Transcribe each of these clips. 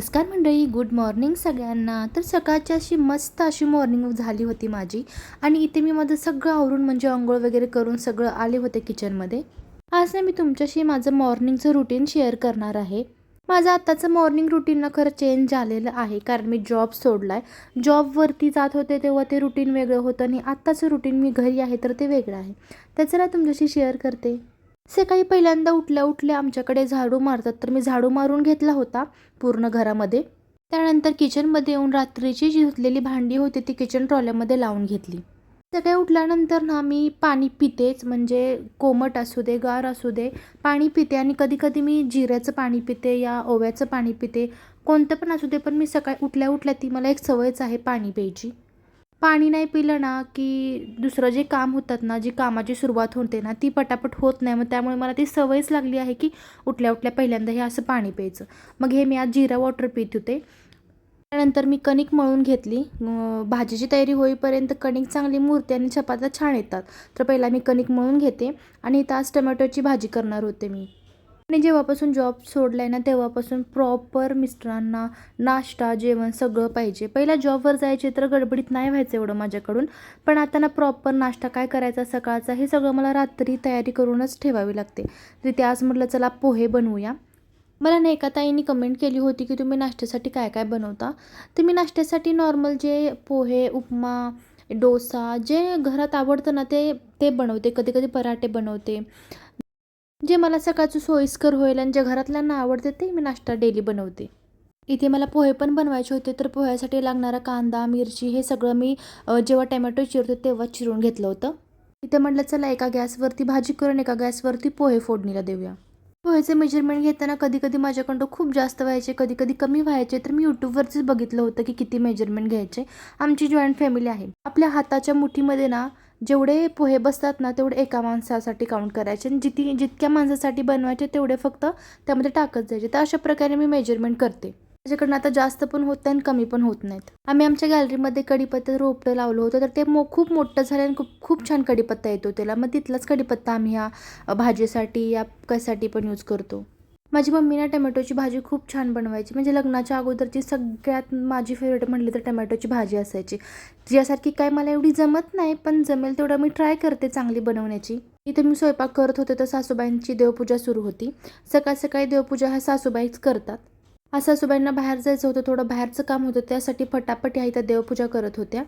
नमस्कार मंडळी, good morning सगळ्यांना. तर सकाळची अशी मस्त अशी मॉर्निंग झाली होती माझी आणि इथे मी माझं सगळं आवरून म्हणजे अंघोळ वगैरे करून सगळं आले होते किचनमध्ये. आज ना मी तुमच्याशी माझं मॉर्निंगचं रुटीन शेअर करणार आहे. माझं आत्ताचं मॉर्निंग रुटीन ना खरं चेंज झालेलं आहे, कारण मी जॉब सोडला आहे. जॉबवरती जात होते तेव्हा ते रुटीन वेगळं होतं आणि आत्ताचं रुटीन मी घरी आहे तर ते वेगळं आहे. त्याचं ना तुमच्याशी शेअर करते. सकाळी पहिल्यांदा उठल्या उठल्या आमच्याकडे झाडू मारतात, तर मी झाडू मारून घेतला होता पूर्ण घरामध्ये. त्यानंतर किचनमध्ये येऊन रात्रीची जी धुतलेली भांडी होती ती किचन ट्रॉल्यामध्ये लावून घेतली. सकाळी उठल्यानंतर ना मी पाणी पितेच, म्हणजे कोमट असू दे गार असू दे पाणी पिते. आणि कधी कधी मी जिऱ्याचं पाणी पिते या ओव्याचं पाणी पिते, कोणतं पण असू दे. पण मी सकाळी उठल्या उठल्या ती मला एक सवयच आहे पाणी प्यायची. पाणी नाही पिलं ना की दुसरं जे काम होतात ना, जी कामाची सुरुवात होते ना ती पटापट होत नाही. मग त्यामुळे मला ती सवयच लागली आहे की उठल्या उठल्या पहिल्यांदा हे असं पाणी प्यायचं. मग हे मी आज जिरा वॉटर पित होते. त्यानंतर मी कणिक मळून घेतली. भाजीची तयारी होईपर्यंत कणिक चांगली मुरते आणि चपात्या छान येतात. तर पहिला मी कणिक मळून घेते आणि इथं आज टमॅटोची भाजी करणार होते मी. आणि जेव्हापासून जॉब सोडला आहे ना तेव्हापासून प्रॉपर मिस्टरांना नाश्ता जेवण सगळं पाहिजे. पहिला जॉबवर जायचे तर गडबडीत नाही व्हायचं एवढं माझ्याकडून, पण आता ना प्रॉपर नाश्ता काय करायचा सकाळचा हे सगळं मला रात्री तयारी करूनच ठेवावी लागते. तर ते आज म्हटलं चला पोहे बनवूया. मला ना एका ताईंनी कमेंट केली होती की तुम्ही नाश्त्यासाठी काय काय बनवता. तर मी नाश्त्यासाठी नॉर्मल जे पोहे उपमा डोसा जे घरात आवडतं ना ते ते बनवते. कधी कधी पराठे बनवते. जे मला सकाळचं सोयीस्कर होईल आणि जे घरातल्यांना आवडते ते मी नाश्ता डेली बनवते. इथे मला पोहे पण बनवायचे होते, तर पोह्यासाठी लागणारा कांदा मिरची हे सगळं मी जेव्हा टमॅटो चिरतो तेव्हा चिरून घेतलं होतं. इथे म्हटलं चला एका गॅसवरती भाजी करून एका गॅसवरती पोहे फोडणीला देऊया. पोह्याचे मेजरमेंट घेताना कधी कधी माझ्याकडं खूप जास्त व्हायचे, कधी कधी कमी व्हायचे. तर मी यूट्यूबवरच बघितलं होतं की किती मेजरमेंट घ्यायचे. आमची जॉईंट फॅमिली आहे. आपल्या हाताच्या मुठीमध्ये ना जेवढे पोहे बसतात ना तेवढे एका माणसासाठी काउंट करायचे आणि जितक्या माणसासाठी बनवायचे तेवढे फक्त त्यामध्ये टाकत जायचे. तर अशा प्रकारे मी मेजरमेंट करते. माझ्याकडनं आता जास्त पण होत नाही आणि कमी पण होत नाहीत. आम्ही आमच्या गॅलरीमध्ये कढीपत्ता रोपटं लावलं होतं, तर ते खूप मोठं झालं आणि खूप खूप छान कढीपत्ता येतो त्याला. मग तिथलाच कढीपत्ता आम्ही ह्या भाजीसाठी या कशासाठी पण यूज करतो. माझी मम्मी ना टमॅटोची भाजी खूप छान बनवायची. म्हणजे लग्नाच्या अगोदरची सगळ्यात माझी फेवरेट म्हटली तर टमॅटोची भाजी असायची. तिच्यासारखी काय मला एवढी जमत नाही, पण जमेल तेवढं मी ट्राय करते चांगली बनवण्याची. इथे मी स्वयंपाक करत होते तर सासूबाईंची देवपूजा सुरू होती. सकाळ सकाळी देवपूजा ह्या सासूबाईच करतात. आज सासूबाईंना बाहेर जायचं होतं, थोडं बाहेरचं काम होतं, त्यासाठी फटाफट ह्या इथं देवपूजा करत होत्या.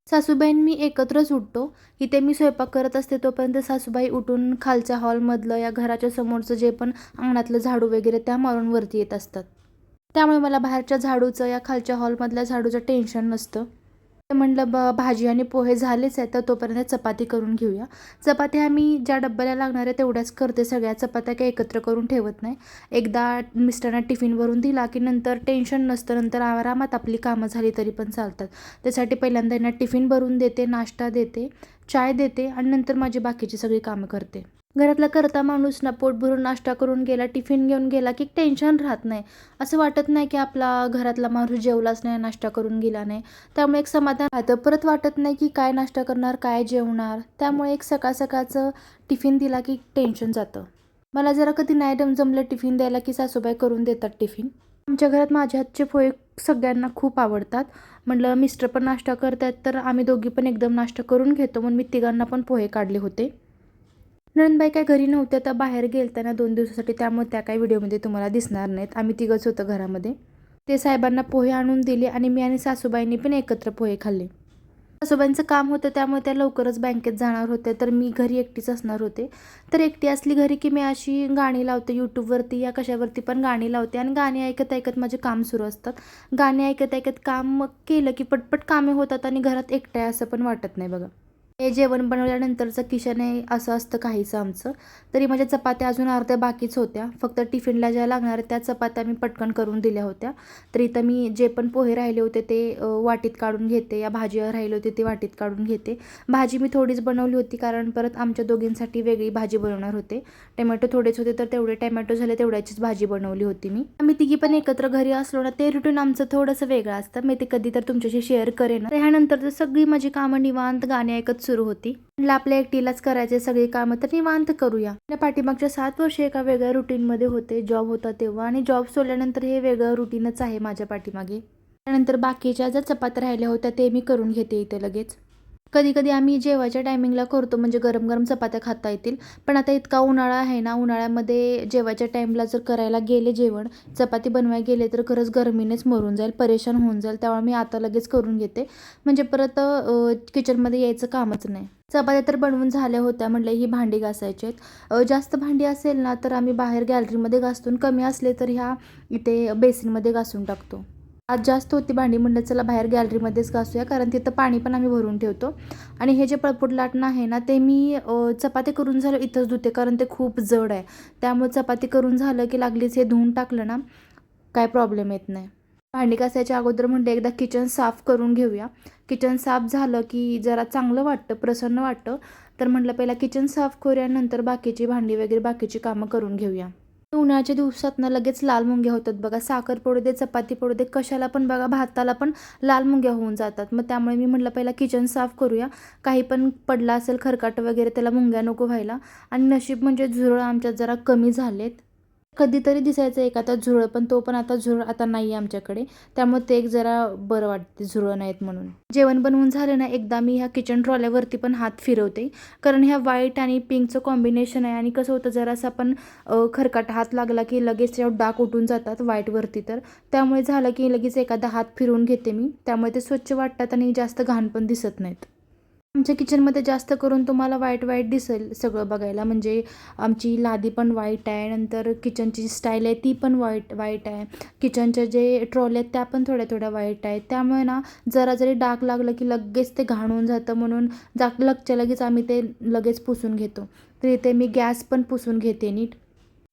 सासूबाई मी एकत्रच उठतो. इथे मी स्वयंपाक करत असते तोपर्यंत सासूबाई उठून खालच्या हॉलमधलं या घराच्या समोरचं जे पण अंगणातलं झाडू वगैरे त्या मारून वरती येत असतात. त्यामुळे मला बाहेरच्या झाडूचं या खालच्या हॉलमधल्या झाडूचं टेन्शन नसतं. ते म्हटलं भाजी आणि पोहे झालेच आहे तर तोपर्यंत चपाती करून घेऊया. चपात्या आम्ही ज्या डब्याला लागणाऱ्या तेवढ्याच करते. सगळ्या चपात्या काही एकत्र करून ठेवत नाही. एकदा मिस्टरांना टिफिनवरून दिला की नंतर टेन्शन नसतं, नंतर आरामात आपली कामं झाली तरी पण चालतात. त्यासाठी पहिल्यांदा यांना टिफिन भरून देते, नाश्ता देते, चाय देते आणि नंतर माझी बाकीची सगळी कामं करते. घरातला करता माणूस ना पोट भरून नाश्ता करून गेला, टिफिन घेऊन गेला की टेन्शन राहत नाही. असं वाटत नाही की आपला घरातला माणूस जेवलाच नाही, नाश्ता करून गेला नाही. त्यामुळे एक समाधान राहतं. परत वाटत नाही की काय नाश्ता करणार, काय जेवणार. त्यामुळे एक सकाळ सकाळचं टिफिन दिला की टेन्शन जातं. मला जरा कधी नाही जमलं टिफिन द्यायला की सासूबाई करून देतात टिफिन. आमच्या घरात माझ्या हातचे पोहे सगळ्यांना खूप आवडतात. म्हटलं मिस्टर पण नाश्ता करतात तर आम्ही दोघी पण एकदम नाश्ता करून घेतो, म्हणून मी तिघांना पण पोहे काढले होते. नणंदबाई काय घरी नव्हत्या, त्या बाहेर गेलत्या ना 2 दिवसासाठी, त्यामुळे त्या काही व्हिडिओमध्ये तुम्हाला दिसणार नाहीत. आम्ही तिघंच होतो घरामध्ये. ते साहेबांना पोहे आणून दिले आणि मी आणि सासूबाईंनी पण एकत्र पोहे खाल्ले. सासूबाईंचं काम होतं त्यामुळे त्या लवकरच बँकेत जाणार होते, तर मी घरी एकटीच असणार होते. तर एकटी असली घरी की मी अशी गाणी लावते यूट्यूबवरती या कशावरती पण गाणी लावते आणि गाणी ऐकत ऐकत माझे काम सुरू असतात. गाणी ऐकत ऐकत काम मग केलं की पटपट कामे होतात आणि घरात एकटं आहे असं पण वाटत नाही बघा. हे जेवण बनवल्यानंतरचं किचन आहे असं असतं काहीसं आमचं. तरी माझ्या चपात्या अजून अर्ध्या बाकीच होत्या. फक्त टिफिनला ज्या लागणाऱ्या त्या चपात्या मी पटकन करून दिल्या होत्या. तर इथं मी जे पण पोहे राहिले होते ते वाटीत काढून घेते. या भाजी राहिली होती ती वाटीत काढून घेते. भाजी मी थोडीच बनवली होती कारण परत आमच्या दोघींसाठी वेगळी भाजी बनवणार होते. टमॅटो थोडेच होते तर तेवढे टमॅटो झाले तेवढ्याचीच भाजी बनवली होती मी. आम्ही तिघी पण एकत्र घरी असलो ना ते रुटीन आमचं थोडंसं वेगळं असतं. मी ते कधी तर तुमच्याशी शेअर करेन. तर ह्यानंतर सगळी माझी कामं निवांत गाणी ऐकत सुरू होती. म्हटलं आपल्या एकटीलाच करायचे सगळी कामं तर निवांत करूया. त्या पाठीमागच्या 7 वर्ष एका वेगळ्या रुटीनमध्ये होते, जॉब होता तेव्हा, आणि जॉब सोडल्यानंतर हे वेगळं रुटीनच आहे माझ्या पाठीमागे. त्यानंतर बाकीच्या ज्या चपात्या राहिल्या होत्या ते मी करून घेते इथे लगेच. कधी कधी आम्ही जेवायच्या टायमिंगला करतो म्हणजे गरम गरम चपात्या खाता येतील. पण आता इतका उन्हाळा आहे ना, उन्हाळ्यामध्ये जेवायच्या टाईमला जर करायला गेले जेवण, चपाती बनवायला गेले तर खरंच गरमीनेच मरून जाईल, परेशान होऊन जाईल. त्यामुळे मी आता लगेच करून घेते, म्हणजे परत किचनमध्ये यायचं कामच नाही. चपात्या तर बनवून झाल्या होत्या. म्हटलं ही भांडी घासायची आहेत. जास्त भांडी असेल ना तर आम्ही बाहेर गॅलरीमध्ये घासतो, कमी असले तर ह्या इथे बेसिनमध्ये घासून टाकतो. आज जास्त होती भांडी, म्हणलं चला बाहेर गॅलरीमध्येच घासूया, कारण तिथं पाणी पण आम्ही भरून ठेवतो. आणि हे जे पळपूट लाटणं आहे ना ते मी चपाती करून झालं इथंच धुते, कारण ते खूप जड आहे. त्यामुळे चपाती करून झालं की लागलीच हे धुवून टाकलं ना काय प्रॉब्लेम येत नाही. भांडी घासायच्या अगोदर म्हणलं एकदा किचन साफ करून घेऊया. किचन साफ झालं की जरा चांगलं वाटतं, प्रसन्न वाटतं. तर म्हटलं पहिला किचन साफ करूया, नंतर बाकीची भांडी वगैरे बाकीची कामं करून घेऊया. उन्हाळ्याच्या दिवसात ना लगेच लाल मुंग्या होतात बघा. साखर पडू दे, चपाती पडू दे, कशाला पण बघा, भाताला पण लाल मुंग्या होऊन जातात. मग त्यामुळे मी म्हटलं पहिला किचन साफ करूया. काही पण पडला असेल खरकाट वगैरे त्याला मुंग्या नको व्हायला. आणि नशीब म्हणजे झुरळ आमच्यात जरा कमी झालेत. कधीतरी दिसायचं एखादा झुरळ, पण तो पण आता झुरळ आता नाही आहे आमच्याकडे. त्यामुळे ते एक जरा बरं वाटते झुरळ नाहीत म्हणून. जेवण बनवून झालं ना एकदा मी ह्या किचन ट्रॉल्यावरती पण हात फिरवते, कारण ह्या व्हाईट आणि पिंकचं कॉम्बिनेशन आहे. आणि कसं होतं जरासा आपण खरकाट हात लागला की लगेच त्यावर डाग उठून जातात व्हाईटवरती. तर त्यामुळे झालं की लगेच एखादा हात फिरवून घेते मी. त्यामुळे ते स्वच्छ वाटतात आणि जास्त घाण पण दिसत नाहीत. आमच्या किचनमध्ये जास्त करून तुम्हाला व्हाईट व्हाईट दिसेल सगळं बघायला. म्हणजे आमची लादी पण व्हाईट आहे, नंतर किचनची स्टाईल आहे ती पण व्हाईट आहे. किचनच्या जे ट्रॉली आहेत त्या पण थोड्या थोड्या व्हाईट आहेत. त्यामुळे ना जरा जरी डाग लागलं की लगेच ते घाण होऊन जातं, म्हणून लगच्या लगेच आम्ही ते लगेच पुसून घेतो. तर इथे मी गॅस पण पुसून घेते नीट.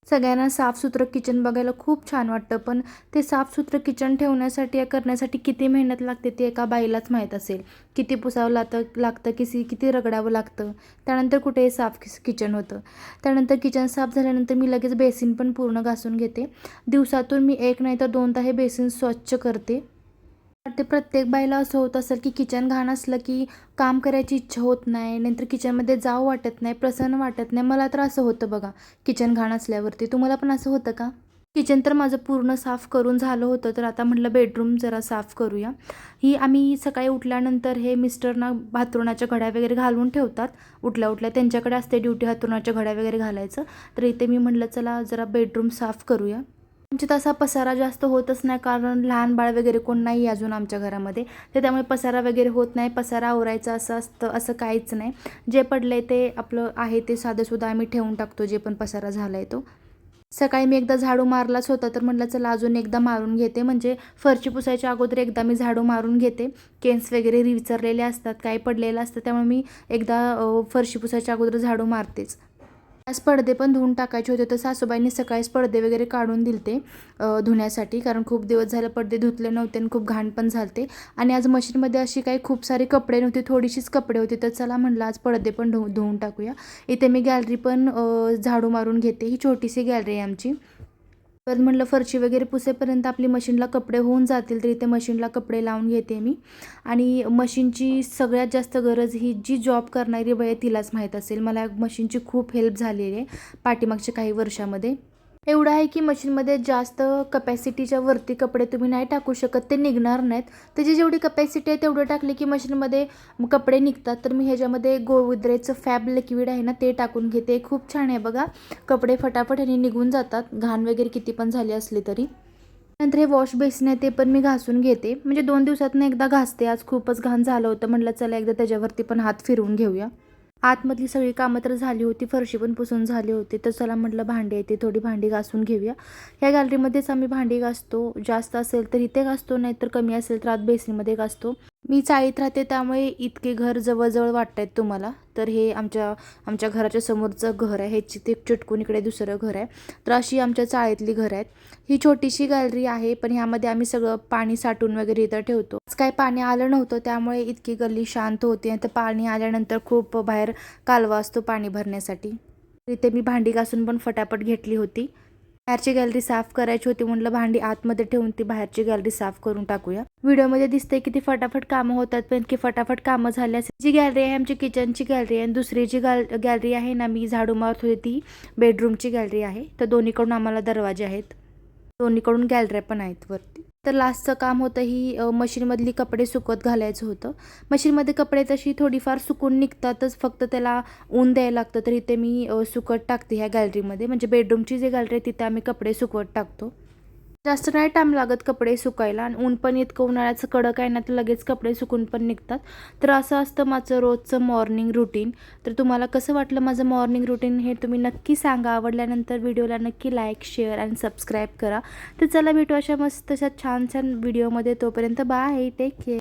सगळ्यांना साफसुथरं किचन बघायला खूप छान वाटतं, पण ते साफसुथरं किचन ठेवण्यासाठी करण्यासाठी किती मेहनत लागते ते एका बाईलाच माहीत असेल. किती पुसावं लागतं किती रगडावं लागतं. त्यानंतर कुठे हे साफ किचन होतं. त्यानंतर किचन साफ झाल्यानंतर मी लगेच बेसिन पण पूर्ण घासून घेते. दिवसातून मी 1 नाही तर 2दा हे बेसिन स्वच्छ करते. ते प्रत्येक बाईला असं होत असेल की किचन घाण असलं की काम करायची इच्छा होत नाही, नंतर किचनमध्ये जावं वाटत नाही, प्रसन्न वाटत नाही. मला तर असं होतं बघा किचन घाण असल्यावरती. तुम्हाला पण असं होतं का? किचन तर माझं पूर्ण साफ करून झालं होतं. तर आता म्हटलं बेडरूम जरा साफ करूया. ही आम्ही सकाळी उठल्यानंतर हे मिस्टर ना हातरुणाच्या घड्या वगैरे घालून ठेवतात. उठल्या उठल्या त्यांच्याकडे असते ड्युटी हातरुणाच्या घड्या वगैरे घालायचं. तर इथे मी म्हटलं चला जरा बेडरूम साफ करूया. आमच्यात असा पसारा जास्त होतच नाही, कारण लहान बाळ वगैरे कोण नाही अजून आमच्या घरामध्ये. तर त्यामुळे पसारा वगैरे होत नाही. पसारा आवरायचा असं असतं असं काहीच नाही. जे पडलंय ते आपलं आहे ते साधंसुद्धा आम्ही ठेवून टाकतो, जे पण पसारा झालाय तो. सकाळी मी एकदा झाडू मारलाच होता, तर म्हटलं चला अजून एकदा मारून घेते. म्हणजे फरची पुसायच्या अगोदर एकदा मी झाडू मारून घेते. केन्स वगैरे विचरलेले असतात, काही पडलेलं असतं, त्यामुळे मी एकदा फरशी पुसायच्या अगोदर झाडू मारतेच. आज पडदे पण धुवून टाकायचे होते, तर सासूबाईंनी सकाळीच पडदे वगैरे काढून दिलते धुण्यासाठी, कारण खूप दिवस झाले पडदे धुतले नव्हते आणि खूप घाण पण झालते. आणि आज मशीनमध्ये अशी काही खूप सारे कपडे नव्हते, थोडीशीच कपडे होते. तर चला म्हटलं आज पडदे पण धुवून टाकूया. इथे मी गॅलरी पण झाडू मारून घेते. ही छोटीशी गॅलरी आहे आमची. तर म्हटलं फरशी वगैरे पुसेपर्यंत आपली मशीनला कपडे होऊन जातील, तर इथे मशीनला कपडे लावून घेते मी. आणि मशीनची सगळ्यात जास्त गरज ही जी जॉब करणारी बाई आहे तिलाच माहीत असेल. मला मशीनची खूप हेल्प झालेली आहे पाठीमागच्या काही वर्षामध्ये. एवढं आहे की मशीनमध्ये जास्त कपॅसिटीच्या वरती कपडे तुम्ही नाही टाकू शकत, ते निघणार नाहीत. त्याची जेवढी कपॅसिटी आहे तेवढं टाकले की मशीनमध्ये कपडे निघतात. तर मी ह्याच्यामध्ये गोदरेजचं फॅब लिक्विड आहे ना ते टाकून घेते. खूप छान आहे बघा, कपडे फटाफट ह्याने निघून जातात, घाण वगैरे किती पण झाली असली तरी. नंतर हे वॉश बेसिन आहे ते पण मी घासून घेते, म्हणजे 2 दिवसातून एकदा घासते. आज खूपच घाण झालं होतं, म्हटलं चला एकदा त्याच्यावरती पण हात फिरवून घेऊया. आतमधली सगळी कामं तर झाली होती, फरशी पण पुसून झाली होती. तर चला म्हटलं भांडी येते, थोडी भांडी घासून घेऊया. ह्या गॅलरीमध्येच आम्ही भांडी घासतो. जास्त असेल तर इथे घासतो, नाहीतर कमी असेल तर आत बेसिनमध्ये घासतो. मी चाळीत राहते त्यामुळे इतके घर जवळजवळ वाटत आहेत तुम्हाला. तर हे आमच्या घराच्या समोरचं घर आहे, हे ते चिटकून इकडे दुसरं घर आहे. तर अशी आमच्या चाळीतली घरं आहेत. ही छोटीशी गॅलरी आहे, पण ह्यामध्ये आम्ही सगळं पाणी साठवून वगैरे इथं ठेवतो. आज काय पाणी आलं नव्हतं त्यामुळे इतकी गल्ली शांत होती. आणि तर पाणी आल्यानंतर खूप बाहेर कालवा असतो पाणी भरण्यासाठी. इथे मी भांडी घासून पण फटाफट घेतली होती. बाहेरची गॅलरी साफ करायची होती, म्हटलं भांडी आतमध्ये ठेवून ती बाहेरची गॅलरी साफ करून टाकूया. व्हिडिओमध्ये दिसते की ती फटाफट कामं होतात, पण की फटाफट कामं झाली असेल. जी गॅलरी आहे आमची किचनची गॅलरी आहे आणि दुसरी जी गॅलरी आहे ना, मी झाडू मारत होती ती बेडरूमची गॅलरी आहे. तर दोन्हीकडून आम्हाला दरवाजे आहेत, दोन्हीकडून गॅलऱ्या पण आहेत वरती. तर लास्टचं काम होतं ही मशीनमधली कपडे सुकत घालायचं होतं. मशीनमध्ये कपडे तशी थोडीफार सुकून निघतातच, फक्त त्याला ऊन द्यायला लागतं. तर इथे मी सुकत टाकते ह्या गॅलरीमध्ये, म्हणजे बेडरूमची जी गॅलरी आहे तिथे आम्ही कपडे सुकवत टाकतो. जास्त नाही टाईम लागत कपडे सुकायला आणि ऊन पण इतकं उन्हाळ्याचं कडक आहे ना, तर लगेच कपडे सुकून पण निघतात. तर असं असतं माझं रोजचं मॉर्निंग रुटीन. तर तुम्हाला कसं वाटलं माझं मॉर्निंग रुटीन हे तुम्ही नक्की सांगा. आवडल्यानंतर व्हिडिओला नक्की लाईक, शेअर आणि सबस्क्राईब करा. तर चला भेटू अशा मस्त अशा छान छान व्हिडिओमध्ये. तोपर्यंत बाय, टेक केअर.